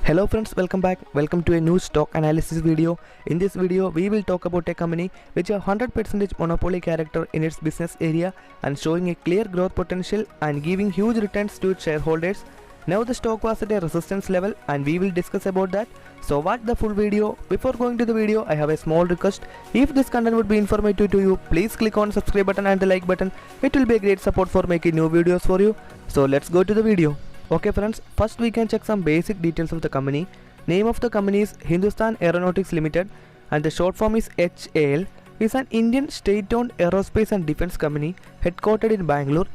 Hello friends, welcome back. Welcome to a new stock analysis video. In this video, we will talk about a company which has 100% monopoly character in its business area and showing a clear growth potential and giving huge returns to its shareholders. Now the stock was at a resistance level and we will discuss about that. So watch the full video. Before going to the video, I have a small request. If this content would be informative to you, please click on subscribe button and the like button. It will be a great support for making new videos for you. So let's go to the video. Okay friends, first we can check some basic details of the company. Name of the company is Hindustan Aeronautics Limited and the short form is HAL. Is an Indian state-owned aerospace and defense company headquartered in Bangalore,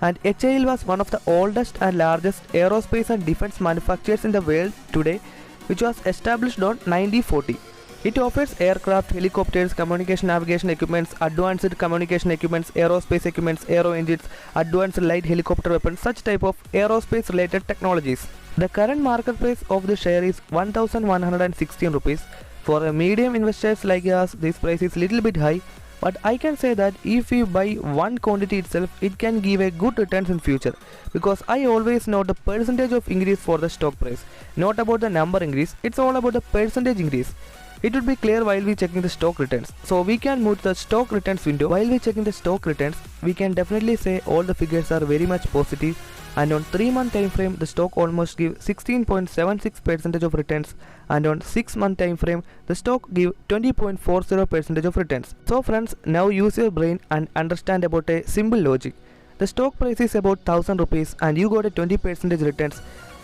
and HAL was one of the oldest and largest aerospace and defense manufacturers in the world today, which was established on 1940. It offers aircraft, helicopters, communication navigation equipments, advanced communication equipments, aerospace equipments, aero engines, advanced light helicopter weapons, such type of aerospace related technologies. The current market price of the share is 1116 rupees. For a medium investors like us, this price is little bit high, but I can say that if you buy one quantity itself, it can give a good returns in future, because I always know the percentage of increase for the stock price, not about the number increase. It's all about the percentage increase. It would be clear while we checking the stock returns. So we can move to the stock returns window. While we checking the stock returns, we can definitely say all the figures are very much positive, and on 3-month time frame the stock almost give 16.76% of returns, and on 6-month time frame the stock give 20.40% of returns. So friends, now use your brain and understand about a simple logic. The stock price is about 1000 rupees and you got a 20% returns.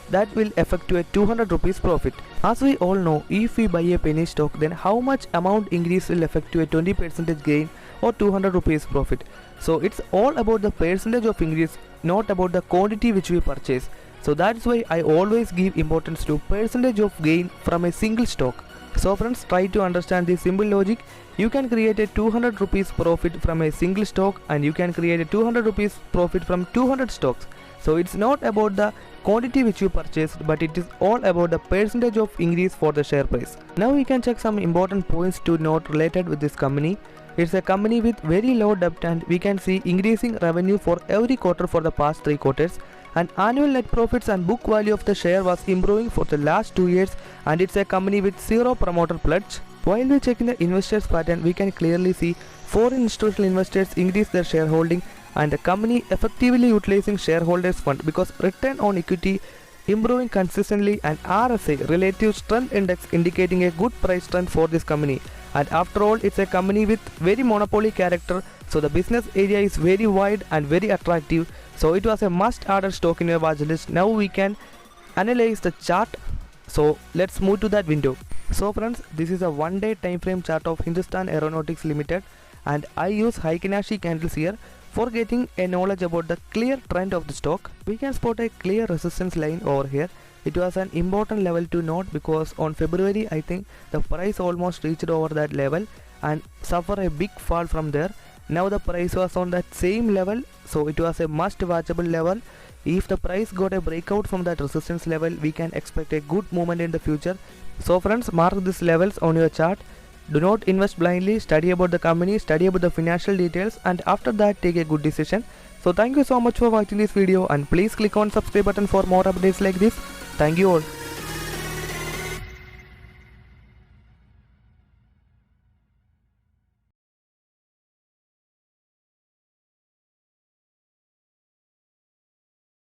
That will affect to a 200 rupees profit. As we all know, if we buy a penny stock, then how much amount increase will affect to a 20% gain or 200 rupees profit. So it's all about the percentage of increase, not about the quantity which we purchase. So that's why I always give importance to percentage of gain from a single stock. So friends, try to understand this simple logic. You can create a 200 rupees profit from a single stock, and you can create a 200 rupees profit from 200 stocks. So it's not about the quantity which you purchased, but it is all about the percentage of increase for the share price. Now we can check some important points to note related with this company. It's a company with very low debt, and we can see increasing revenue for every quarter for the past 3 quarters, and annual net profits and book value of the share was improving for the last 2 years, and it's a company with zero promoter pledge. While we checking the investors pattern, we can clearly see foreign institutional investors increase their shareholding, and the company effectively utilizing shareholders fund because return on equity improving consistently, and RSI relative strength index indicating a good price trend for this company. And after all, it's a company with very monopoly character, so the business area is very wide and very attractive, so it was a must add stock in your watch list. Now we can analyze the chart, so let's move to that window. So friends, this is a 1-day time frame chart of Hindustan Aeronautics Limited, and I use Heikin-Ashi candles here for getting a knowledge about the clear trend of the stock. We can spot a clear resistance line over here. It was an important level to note because on February I think the price almost reached over that level and suffer a big fall from there. Now the price was on that same level, so it was a must watchable level. If the price got a breakout from that resistance level, we can expect a good movement in the future. So friends, mark these levels on your chart. Do not invest blindly, study about the company, study about the financial details, and after that take a good decision. So thank you so much for watching this video, and please click on subscribe button for more updates like this. Thank you all.